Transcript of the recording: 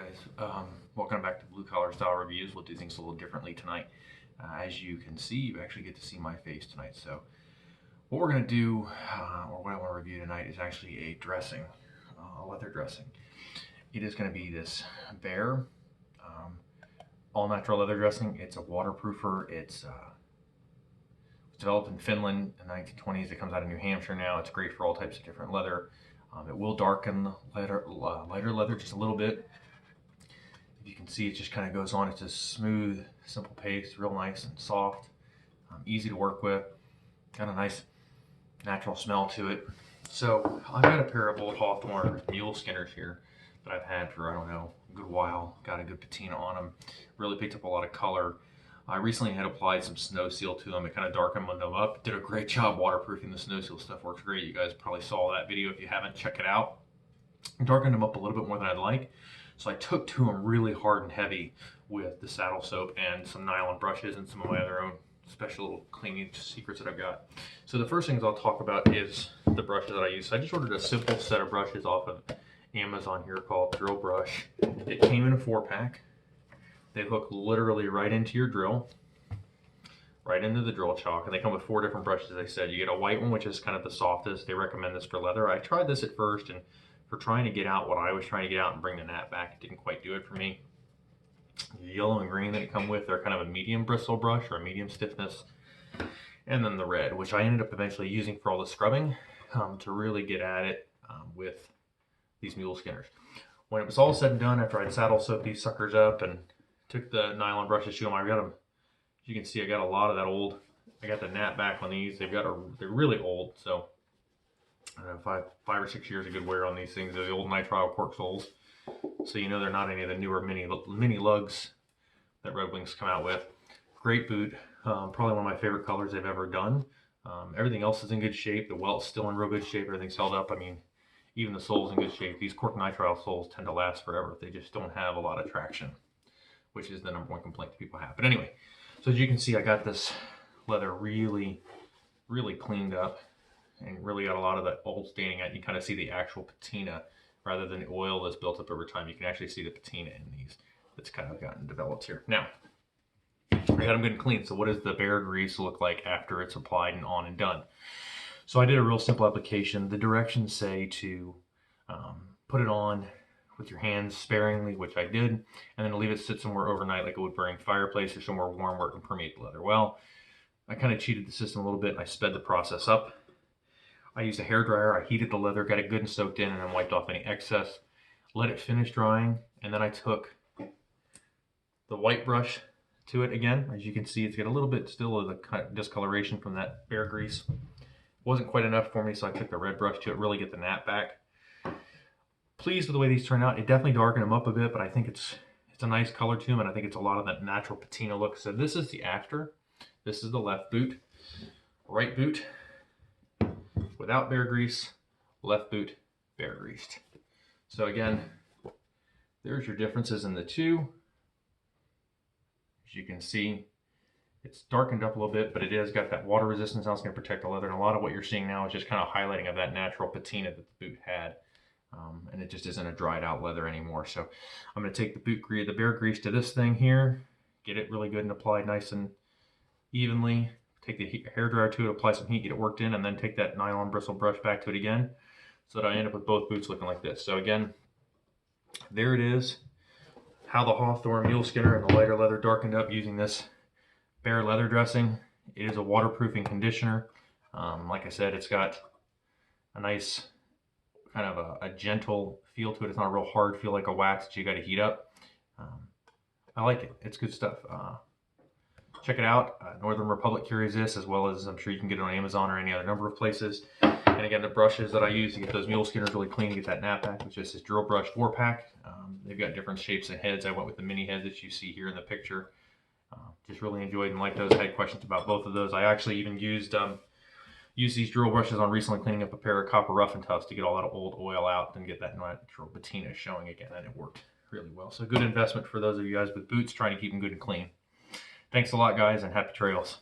guys, welcome back to Blue Collar Style Reviews. We'll do things a little differently tonight. As you can see, you actually get to see my face tonight. So what we're going to do, or what I want to review tonight, is actually a dressing, a leather dressing. It is going to be this Bear all natural leather dressing. It's a waterproofer. It's developed in Finland in the 1920s. It comes out of New Hampshire now. It's great for all types of different leather. It will darken lighter leather just a little bit. If you can see, it just kind of goes on. It's a smooth, simple paste, real nice and soft, easy to work with. Got a nice natural smell to it. So I've got a pair of old Hawthorne mule skinners here that I've had for, I don't know, a good while. Got a good patina on them. Really picked up a lot of color. I recently had applied some snow seal to them. It kind of darkened them up. Did a great job waterproofing. The snow seal stuff works great. You guys probably saw that video. If you haven't, check it out. Darkened them up a little bit more than I'd like. So I took to them really hard and heavy with the saddle soap and some nylon brushes and some of my other own special little cleaning secrets that I've got. So the first things I'll talk about is the brushes that I use. So I just ordered a simple set of brushes off of Amazon here called Drill Brush. It came in a 4-pack. They hook literally right into your drill, right into the drill chalk, and they come with 4 different brushes. They said you get a white one, which is kind of the softest. They recommend this for leather. I tried this at first, and for trying to get out what I was trying to get out and bring the gnat back, it didn't quite do it for me. The yellow and green that it come with, they're kind of a medium bristle brush or a medium stiffness. And then the red, which I ended up eventually using for all the scrubbing to really get at it with these mule skinners. When it was all said and done, after I'd saddle soaked these suckers up and took the nylon brushes to them, I got them. As you can see, I got a lot of that old. I got the gnat back on these. They're really old, so I don't know, 5 or 6 years of good wear on these things. They're the old nitrile cork soles, so you know they're not any of the newer mini lugs that Red Wings come out with. Great boot, probably one of my favorite colors they've ever done. Everything else is in good shape. The welt's still in real good shape. Everything's held up. I mean, even the sole's in good shape. These cork nitrile soles tend to last forever. They just don't have a lot of traction, which is the #1 complaint that people have. But anyway, so as you can see, I got this leather really, really cleaned up and really got a lot of that old staining out. You kind of see the actual patina rather than the oil that's built up over time. You can actually see the patina in these that's kind of gotten developed here. Now, I got them good and clean. So what does the Bear grease look like after it's applied and on and done? So I did a real simple application. The directions say to put it on with your hands sparingly, which I did, and then leave it sit somewhere overnight like a wood-burning fireplace or somewhere warm where it can permeate the leather well. I kind of cheated the system a little bit. I sped the process up. I used a hairdryer. I heated the leather, got it good and soaked in, and then wiped off any excess. Let it finish drying, and then I took the white brush to it again. As you can see, it's got a little bit still of the kind of discoloration from that Bear grease. Wasn't quite enough for me, so I took the red brush to it, really get the gnat back. Pleased with the way these turn out. It definitely darkened them up a bit, but I think it's a nice color to them, and I think it's a lot of that natural patina look. So this is the after. This is the left boot. Right boot without Bear grease. Left boot Bear greased. So again, there's your differences in the two. As you can see, it's darkened up a little bit, but it has got that water resistance. Now it's going to protect the leather, and a lot of what you're seeing now is just kind of highlighting of that natural patina that the boot had. And it just isn't a dried out leather anymore. So I'm going to take the Bear grease to this thing here, get it really good and applied nice and evenly. Take the hairdryer to it, apply some heat, get it worked in, and then take that nylon bristle brush back to it again, so that I end up with both boots looking like this. So again, there it is. How the Hawthorne mule skinner and the lighter leather darkened up using this Bear leather dressing. It is a waterproofing conditioner. Like I said, it's got a nice kind of a gentle feel to it. It's not a real hard feel like a wax that you got to heat up. I like it. It's good stuff. Check it out. Northern Republic carries this, as well as I'm sure you can get it on Amazon or any other number of places. And again, the brushes that I use to get those mule skinners really clean, to get that gnat back, which is this Drill Brush 4-pack. They've got different shapes and heads. I went with the mini head that you see here in the picture. Just really enjoyed and liked those. I had questions about both of those. I actually even used these drill brushes on recently cleaning up a pair of copper rough and toughs to get all that old oil out and get that natural patina showing again, and it worked really well. So good investment for those of you guys with boots trying to keep them good and clean. Thanks a lot, guys, and happy trails.